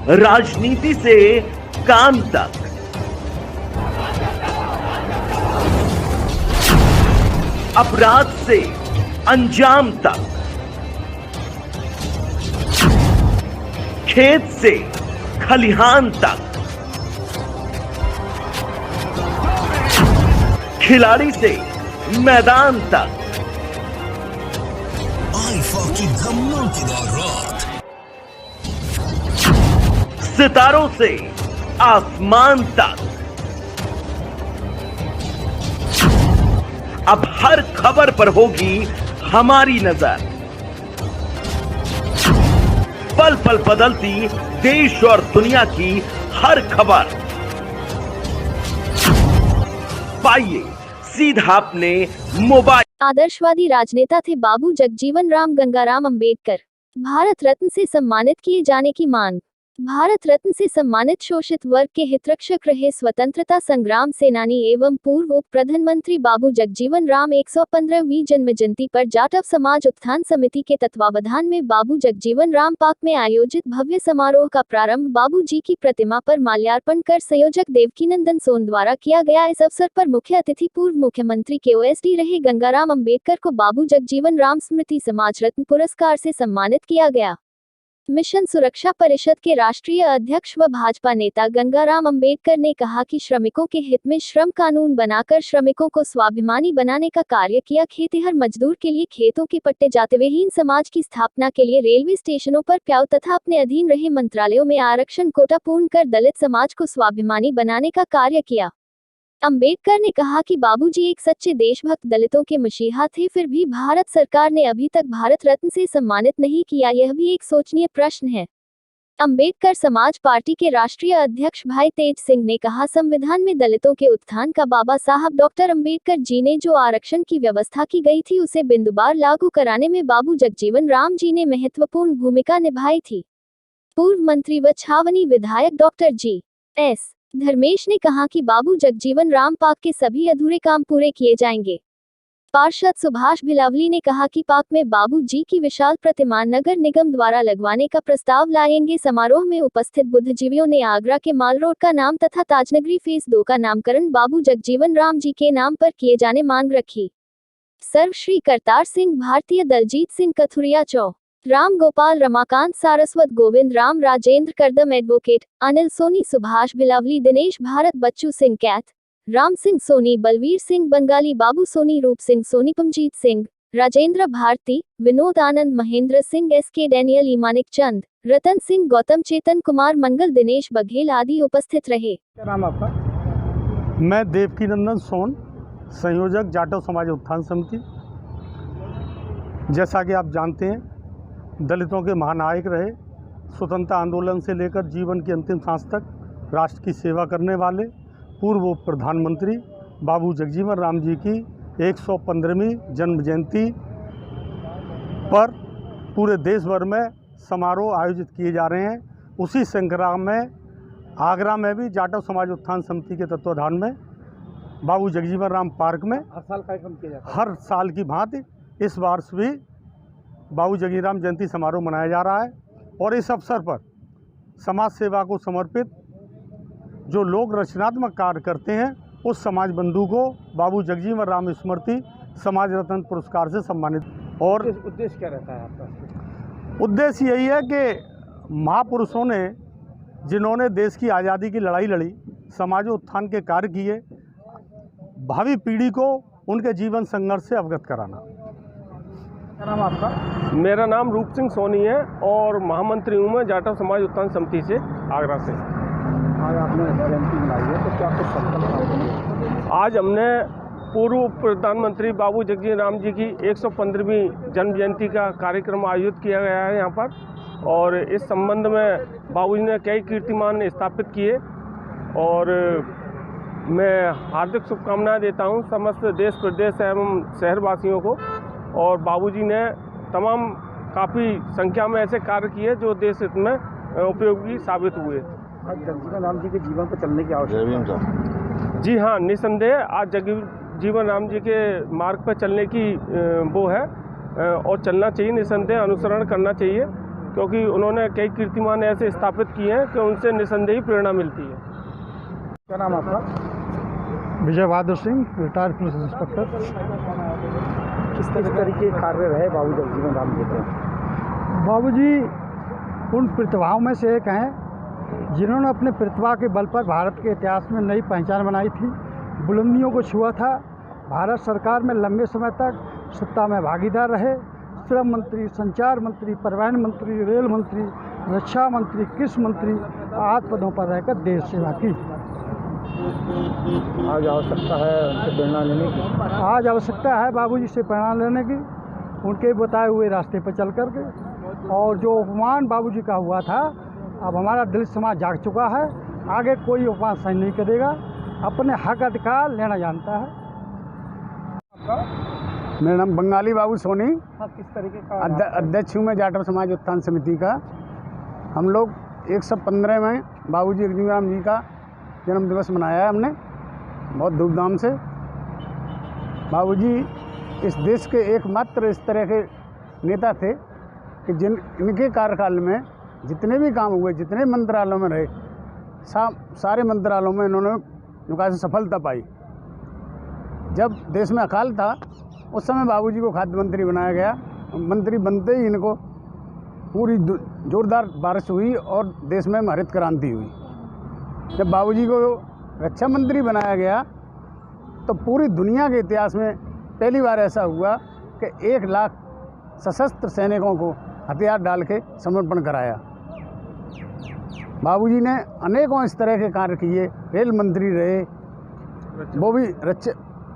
राजनीति से काम तक, अपराध से अंजाम तक, खेत से खलिहान तक, खिलाड़ी से मैदान तक, आईफा की धमाकेदार रात, सितारों से आसमान तक, अब हर खबर पर होगी हमारी नजर। पल पल बदलती देश और दुनिया की हर खबर पाइए सीधा अपने मोबाइल। आदर्शवादी राजनेता थे बाबू जगजीवन राम गंगाराम अंबेडकर। भारत रत्न से सम्मानित किए जाने की मांग। भारत रत्न से सम्मानित शोषित वर्ग के हितरक्षक रहे स्वतंत्रता संग्राम सेनानी एवं पूर्व उप प्रधानमंत्री बाबू जगजीवन राम 115वीं जन्म जयंती पर जाटव समाज उत्थान समिति के तत्वावधान में बाबू जगजीवन राम पार्क में आयोजित भव्य समारोह का प्रारंभ बाबू जी की प्रतिमा पर माल्यार्पण कर संयोजक देवकीनंदन सोन द्वारा किया गया। इस अवसर पर मुख्य अतिथि पूर्व मुख्यमंत्री KOSD रहे गंगाराम अंबेडकर को बाबू जगजीवन राम स्मृति समाज रत्न पुरस्कार से सम्मानित किया गया। मिशन सुरक्षा परिषद के राष्ट्रीय अध्यक्ष व भाजपा नेता गंगाराम अंबेडकर ने कहा कि श्रमिकों के हित में श्रम कानून बनाकर श्रमिकों को स्वाभिमानी बनाने का कार्य किया। खेतिहर मजदूर के लिए खेतों के पट्टे जातिवेहीन समाज की स्थापना के लिए रेलवे स्टेशनों पर प्याऊ तथा अपने अधीन रहे मंत्रालयों में आरक्षण कोटा पूर्ण कर दलित समाज को स्वाभिमानी बनाने का कार्य किया। अंबेडकर ने कहा कि बाबूजी एक सच्चे देशभक्त दलितों के मसीहा थे, फिर भी भारत सरकार ने अभी तक भारत रत्न से सम्मानित नहीं किया, यह भी एक सोचनीय प्रश्न है। अंबेडकर समाज पार्टी के राष्ट्रीय अध्यक्ष भाई तेज सिंह ने कहा, संविधान में दलितों के उत्थान का बाबा साहब डॉक्टर अंबेडकर जी ने जो आरक्षण की व्यवस्था की गई थी उसे बिंदुवार लागू कराने में बाबू जगजीवन राम जी ने महत्वपूर्ण भूमिका निभाई थी। पूर्व मंत्री व छावनी विधायक डॉक्टर G.S. धर्मेश ने कहा कि बाबू जगजीवन राम पार्क के सभी अधूरे काम पूरे किए जाएंगे। पार्षद सुभाष भिलावली ने कहा कि पार्क में बाबू जी की विशाल प्रतिमा नगर निगम द्वारा लगवाने का प्रस्ताव लाएंगे। समारोह में उपस्थित बुद्धिजीवियों ने आगरा के माल रोड का नाम तथा ताजनगरी फेज 2 का नामकरण बाबू जगजीवन राम जी के नाम पर किए जाने मांग रखी। सर्वश्री करतार सिंह भारतीय, दलजीत सिंह कथुरिया, चौ राम गोपाल, रमाकांत सारस्वत, गोविंद राम, राजेंद्र करदम, एडवोकेट अनिल सोनी, सुभाष भिलावली, दिनेश भारत, बच्चू सिंह कैथ, राम सिंह सोनी, बलवीर सिंह बंगाली, बाबू सोनी, रूप सिंह सोनी, पमजीत सिंह, राजेंद्र भारती, विनोद आनंद, महेंद्र सिंह, SK डैनियल, ईमानिक चंद, रतन सिंह, गौतम, चेतन कुमार मंगल, दिनेश बघेल आदि उपस्थित रहे। क्या नाम आपका? मैं देवकीनंदन सोन, संयोजक जाटव समाज उत्थान समिति। जैसा कि आप जानते हैं, दलितों के महानायक रहे, स्वतंत्रता आंदोलन से लेकर जीवन की अंतिम सांस तक राष्ट्र की सेवा करने वाले पूर्व उप प्रधानमंत्री बाबू जगजीवन राम जी की 115वीं जन्म जयंती पर पूरे देश भर में समारोह आयोजित किए जा रहे हैं। उसी श्रृंखला में आगरा में भी जाटव समाज उत्थान समिति के तत्वाधान में बाबू जगजीवन राम पार्क में हर साल कार्यक्रम किया जाता है। हर साल की भांति इस वर्ष भी बाबू जगजीवन राम जयंती समारोह मनाया जा रहा है। और इस अवसर पर समाज सेवा को समर्पित जो लोग रचनात्मक कार्य करते हैं उस समाज बंधु को बाबू जगजीवन राम स्मृति समाज रत्न पुरस्कार से सम्मानित। और उद्देश्य क्या रहता है आपका? उद्देश्य यही है कि महापुरुषों ने जिन्होंने देश की आज़ादी की लड़ाई लड़ी, समाजोत्थान के कार्य किए, भावी पीढ़ी को उनके जीवन संघर्ष से अवगत कराना। क्या नाम आपका? मेरा नाम रूप सिंह सोनी है और महामंत्री हूँ मैं जाटव समाज उत्थान समिति से, आगरा से। आज आपने जयंती मनाई है तो क्या कुछ संकल्प? आज हमने पूर्व प्रधानमंत्री बाबू जगजीवन राम जी की 115वीं जन्म जयंती का कार्यक्रम आयोजित किया गया है यहाँ पर, और इस संबंध में बाबू जी ने कई कीर्तिमान स्थापित किए। और मैं हार्दिक शुभकामनाएं देता हूँ समस्त देश प्रदेश एवं शहरवासियों को। और बाबूजी ने तमाम काफ़ी संख्या में ऐसे कार्य किए जो देश हित में उपयोगी साबित हुए। आज जगजीवन राम जी के जीवन पर चलने की आवश्यकता। जी हाँ, निसंदेह आज जगजीवन राम जी के मार्ग पर चलने की वो है और चलना चाहिए, निसंदेह अनुसरण करना चाहिए। क्योंकि उन्होंने कई कीर्तिमान ऐसे स्थापित किए हैं कि उनसे निसंदेही प्रेरणा मिलती है। क्या नाम आपका? Vijay Bahadur Singh, retired police inspector. किस तरीके के कार्य रहे बाबू जगजीवन राम जी के? बाबूजी उन प्रतिभाओं में से एक हैं जिन्होंने अपने प्रतिभा के बल पर भारत के इतिहास में नई पहचान बनाई थी, बुलंदियों को छुआ था। भारत सरकार में लंबे समय तक सत्ता में भागीदार रहे। श्रम मंत्री, संचार मंत्री, परिवहन मंत्री, रेल मंत्री, रक्षा मंत्री, कृषि मंत्री आदि पदों पर रहकर देश सेवा की। आज आवश्यकता है उनसे प्रेरणा लेने की। आज आवश्यकता है बाबूजी से प्रेरणा लेने की, उनके बताए हुए रास्ते पर चल कर के। और जो अपमान बाबूजी का हुआ था, अब हमारा दलित समाज जाग चुका है। आगे कोई अपमान सहन नहीं करेगा, अपने हक अधिकार लेना जानता है। मेरा नाम बंगाली बाबू सोनी, हाँ, किस तरीके का अध्यक्ष हूँ मैं जाटव समाज उत्थान समिति का। हम लोग 115 में बाबूजी जगजीवन राम जी का जन्म दिवस मनाया है हमने बहुत धूमधाम से। बाबूजी इस देश के एकमात्र इस तरह के नेता थे कि इनके कार्यकाल में जितने भी काम हुए, जितने मंत्रालयों में रहे, सारे मंत्रालयों में इन्होंने विकास से सफलता पाई। जब देश में अकाल था उस समय बाबूजी को खाद्य मंत्री बनाया गया। मंत्री बनते ही इनको पूरी जोरदार बारिश हुई और देश में हरित क्रांति हुई। जब बाबूजी को रक्षा मंत्री बनाया गया तो पूरी दुनिया के इतिहास में पहली बार ऐसा हुआ कि 1 लाख सशस्त्र सैनिकों को हथियार डाल के समर्पण कराया। बाबूजी ने अनेकों इस तरह के कार्य किए। रेल मंत्री रहे, वो भी रक्षा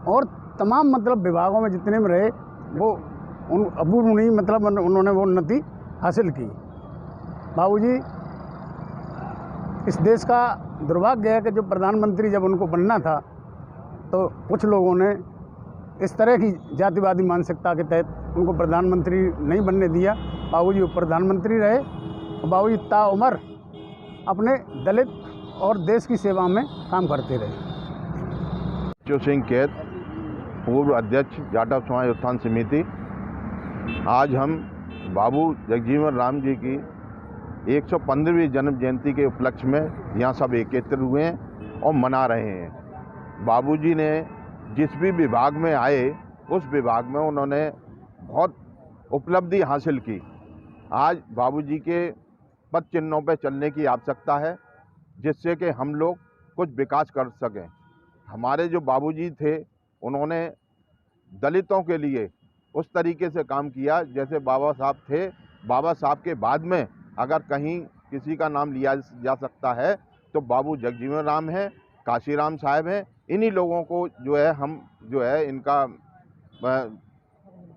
और तमाम मतलब विभागों में जितने में रहे, वो अपूर्वनीय मतलब उन्होंने वो उन्नति हासिल की। बाबूजी इस देश का दुर्भाग्य है कि जो प्रधानमंत्री जब उनको बनना था तो कुछ लोगों ने इस तरह की जातिवादी मानसिकता के तहत उनको प्रधानमंत्री नहीं बनने दिया। बाबूजी प्रधानमंत्री रहे और बाबूजी ताउम्र अपने दलित और देश की सेवा में काम करते रहे। जो सिंह कैद, पूर्व अध्यक्ष जाटव समाज उत्थान समिति। आज हम बाबू जगजीवन राम जी की 115वीं जन्म जयंती के उपलक्ष्य में यहाँ सब एकत्र हुए हैं और मना रहे हैं। बाबूजी ने जिस भी विभाग में आए उस विभाग में उन्होंने बहुत उपलब्धि हासिल की। आज बाबूजी के पद चिन्हों पर चलने की आवश्यकता है जिससे कि हम लोग कुछ विकास कर सकें। हमारे जो बाबूजी थे उन्होंने दलितों के लिए उस तरीके से काम किया जैसे बाबा साहब थे। बाबा साहब के बाद में अगर कहीं किसी का नाम लिया जा सकता है तो बाबू जगजीवन राम हैं, काशीराम साहब हैं। इन्हीं लोगों को जो है हम जो है इनका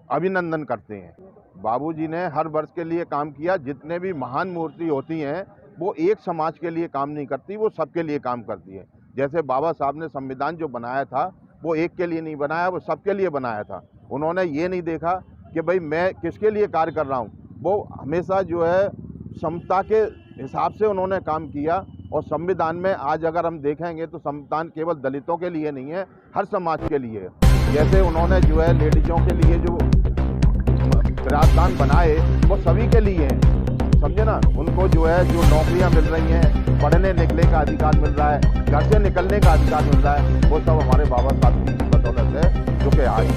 अभिनंदन करते हैं। बाबूजी ने हर वर्ष के लिए काम किया। जितने भी महान मूर्ति होती हैं वो एक समाज के लिए काम नहीं करती, वो सबके लिए काम करती है। जैसे बाबा साहब ने संविधान जो बनाया था वो एक के लिए नहीं बनाया, वो सबके लिए बनाया था। उन्होंने ये नहीं देखा कि भाई मैं किसके लिए कार्य कर रहा हूँ, वो हमेशा जो है समता के हिसाब से उन्होंने काम किया। और संविधान में आज अगर हम देखेंगे तो संविधान केवल दलितों के लिए नहीं है, हर समाज के लिए है। जैसे उन्होंने जो है लेडीजों के लिए जो प्रावधान बनाए वो सभी के लिए हैं, समझे ना। उनको जो है जो नौकरियां मिल रही हैं, पढ़ने निकलने का अधिकार मिल रहा है, घर से निकलने का अधिकार मिल रहा है, वो सब हमारे बाबा साहब की बदौलत है जो कि आज